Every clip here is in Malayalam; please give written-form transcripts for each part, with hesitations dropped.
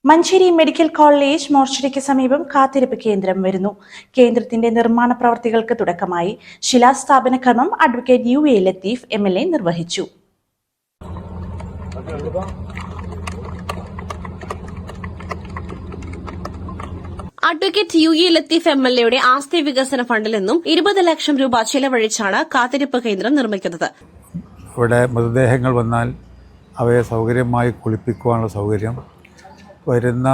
മഞ്ചേരി മെഡിക്കൽ കോളേജ് മോർച്ചറിക്ക് സമീപം കാത്തിരിപ്പ് കേന്ദ്രം വരുന്നു. കേന്ദ്രത്തിന്റെ നിർമ്മാണ പ്രവർത്തികൾക്ക് തുടക്കമായി. ശിലാസ്ഥാപന കർമ്മം അഡ്വക്കേറ്റ് UA ലത്തീഫ് MLA നിർവഹിച്ചു. അഡ്വക്കേറ്റ് UA ലത്തീഫ് MLAയുടെ ആസ്തി വികസന ഫണ്ടിൽ നിന്നും 20 ലക്ഷം രൂപ ചെലവഴിച്ചാണ് കാത്തിരിപ്പ് കേന്ദ്രം നിർമ്മിക്കുന്നത്. ഇവിടെ മൃതദേഹങ്ങൾ വന്നാൽ അവയെ സൗകര്യമായി കുളിപ്പിക്കുവാനുള്ള സൗകര്യം, വരുന്ന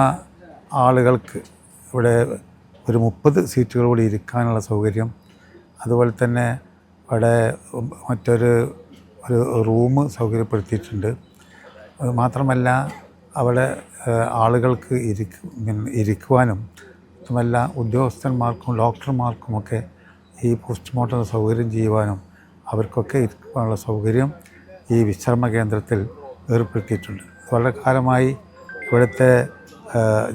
ആളുകൾക്ക് ഇവിടെ ഒരു 30 സീറ്റുകൾ കൂടി ഇരിക്കാനുള്ള സൗകര്യം, അതുപോലെ തന്നെ ഇവിടെ മറ്റൊരു റൂം സൗകര്യപ്പെടുത്തിയിട്ടുണ്ട്. അതുമാത്രമല്ല അവിടെ ആളുകൾക്ക് ഇരിക്കുവാനും അതുമല്ല ഉദ്യോഗസ്ഥന്മാർക്കും ഡോക്ടർമാർക്കുമൊക്കെ ഈ പോസ്റ്റ്മോർട്ടം സൗകര്യം ചെയ്യുവാനും അവർക്കൊക്കെ ഇരിക്കുവാനുള്ള സൗകര്യം ഈ വിശ്രമ കേന്ദ്രത്തിൽ ഏർപ്പെടുത്തിയിട്ടുണ്ട്. വളരെ കാലമായി ഇവിടുത്തെ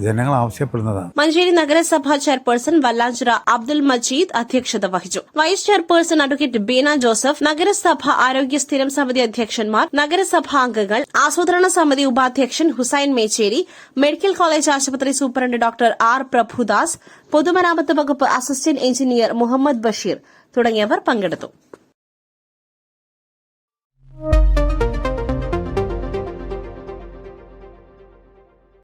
ജനങ്ങൾ ആവശ്യപ്പെടുന്നതാണ്. മഞ്ചേരി നഗരസഭാ ചെയർപേഴ്സൺ വല്ലാഞ്ചിറ അബ്ദുൽ മജീദ് അധ്യക്ഷത വഹിച്ചു. Vice chairperson advocate Beena Joseph, നഗരസഭ ആരോഗ്യ സ്ഥിരം സമിതി അധ്യക്ഷന്മാർ, നഗരസഭാ അംഗങ്ങൾ, ആസൂത്രണ സമിതി ഉപാധ്യക്ഷൻ ഹുസൈൻ മേച്ചേരി, മെഡിക്കൽ കോളേജ് ആശുപത്രി സൂപ്രണ്ട് ഡോക്ടർ R പ്രഭുദാസ്, പൊതുമരാമത്ത് വകുപ്പ് അസിസ്റ്റന്റ് എഞ്ചിനീയർ മുഹമ്മദ് ബഷീർ തുടങ്ങിയവർ പങ്കെടുത്തു.